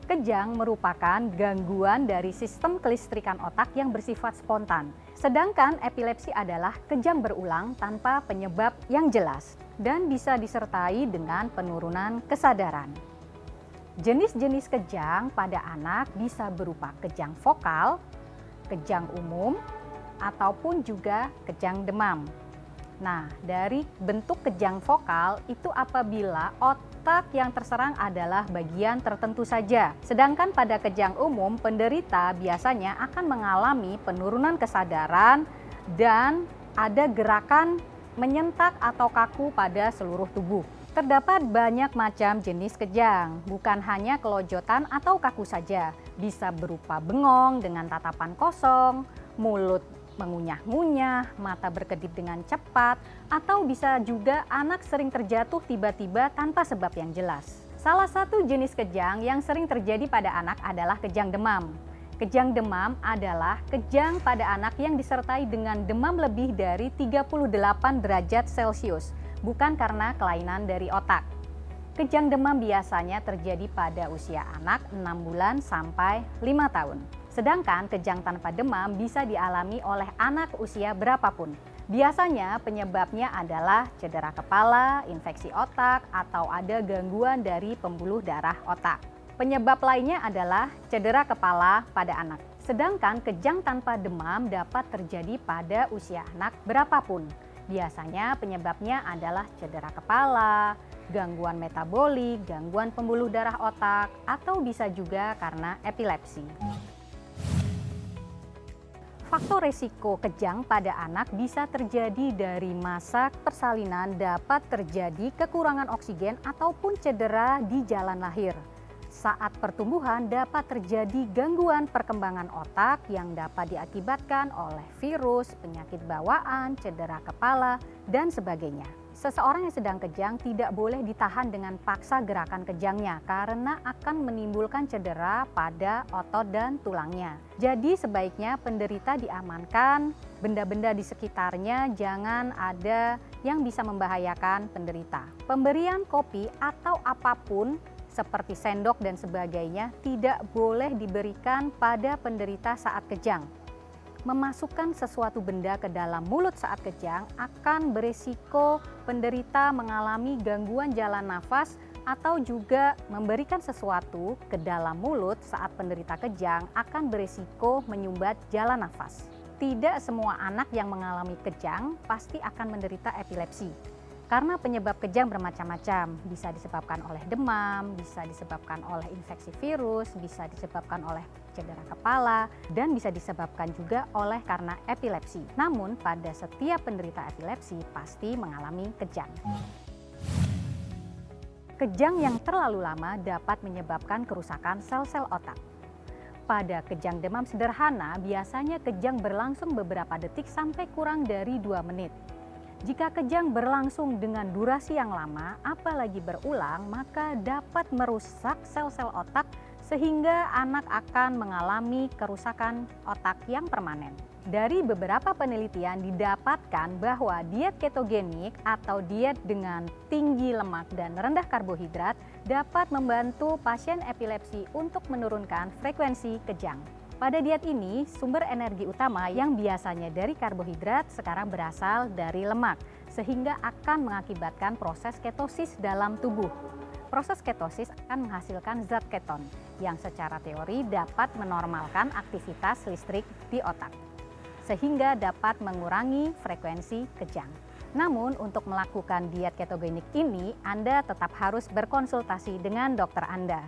Kejang merupakan gangguan dari sistem kelistrikan otak yang bersifat spontan. Sedangkan epilepsi adalah kejang berulang tanpa penyebab yang jelas dan bisa disertai dengan penurunan kesadaran. Jenis-jenis kejang pada anak bisa berupa kejang vokal, kejang umum, ataupun juga kejang demam. Nah, dari bentuk kejang vokal itu apabila otak yang terserang adalah bagian tertentu saja. Sedangkan pada kejang umum, penderita biasanya akan mengalami penurunan kesadaran dan ada gerakan menyentak atau kaku pada seluruh tubuh. Terdapat banyak macam jenis kejang, bukan hanya kelojotan atau kaku saja. Bisa berupa bengong dengan tatapan kosong, mulut mengunyah-ngunyah, mata berkedip dengan cepat, atau bisa juga anak sering terjatuh tiba-tiba tanpa sebab yang jelas. Salah satu jenis kejang yang sering terjadi pada anak adalah kejang demam. Kejang demam adalah kejang pada anak yang disertai dengan demam lebih dari 38 derajat Celcius, bukan karena kelainan dari otak. Kejang demam biasanya terjadi pada usia anak 6 bulan sampai 5 tahun. Sedangkan kejang tanpa demam bisa dialami oleh anak usia berapapun. Biasanya penyebabnya adalah cedera kepala, infeksi otak, atau ada gangguan dari pembuluh darah otak. Penyebab lainnya adalah cedera kepala pada anak. Sedangkan kejang tanpa demam dapat terjadi pada usia anak berapapun. Biasanya penyebabnya adalah cedera kepala, gangguan metabolik, gangguan pembuluh darah otak, atau bisa juga karena epilepsi. Faktor resiko kejang pada anak bisa terjadi dari masa persalinan, dapat terjadi kekurangan oksigen ataupun cedera di jalan lahir. Saat pertumbuhan dapat terjadi gangguan perkembangan otak yang dapat diakibatkan oleh virus, penyakit bawaan, cedera kepala, dan sebagainya. Seseorang yang sedang kejang tidak boleh ditahan dengan paksa gerakan kejangnya karena akan menimbulkan cedera pada otot dan tulangnya. Jadi sebaiknya penderita diamankan, benda-benda di sekitarnya jangan ada yang bisa membahayakan penderita. Pemberian kopi atau apapun seperti sendok dan sebagainya tidak boleh diberikan pada penderita saat kejang. Memasukkan sesuatu benda ke dalam mulut saat kejang akan berisiko penderita mengalami gangguan jalan nafas, atau juga memberikan sesuatu ke dalam mulut saat penderita kejang akan berisiko menyumbat jalan nafas. Tidak semua anak yang mengalami kejang pasti akan menderita epilepsi. Karena penyebab kejang bermacam-macam, bisa disebabkan oleh demam, bisa disebabkan oleh infeksi virus, bisa disebabkan oleh cedera kepala, dan bisa disebabkan juga oleh karena epilepsi. Namun pada setiap penderita epilepsi pasti mengalami kejang. Kejang yang terlalu lama dapat menyebabkan kerusakan sel-sel otak. Pada kejang demam sederhana, biasanya kejang berlangsung beberapa detik sampai kurang dari 2 menit. Jika kejang berlangsung dengan durasi yang lama, apalagi berulang, maka dapat merusak sel-sel otak sehingga anak akan mengalami kerusakan otak yang permanen. Dari beberapa penelitian didapatkan bahwa diet ketogenik atau diet dengan tinggi lemak dan rendah karbohidrat dapat membantu pasien epilepsi untuk menurunkan frekuensi kejang. Pada diet ini, sumber energi utama yang biasanya dari karbohidrat sekarang berasal dari lemak, sehingga akan mengakibatkan proses ketosis dalam tubuh. Proses ketosis akan menghasilkan zat keton, yang secara teori dapat menormalkan aktivitas listrik di otak, sehingga dapat mengurangi frekuensi kejang. Namun, untuk melakukan diet ketogenik ini, Anda tetap harus berkonsultasi dengan dokter Anda.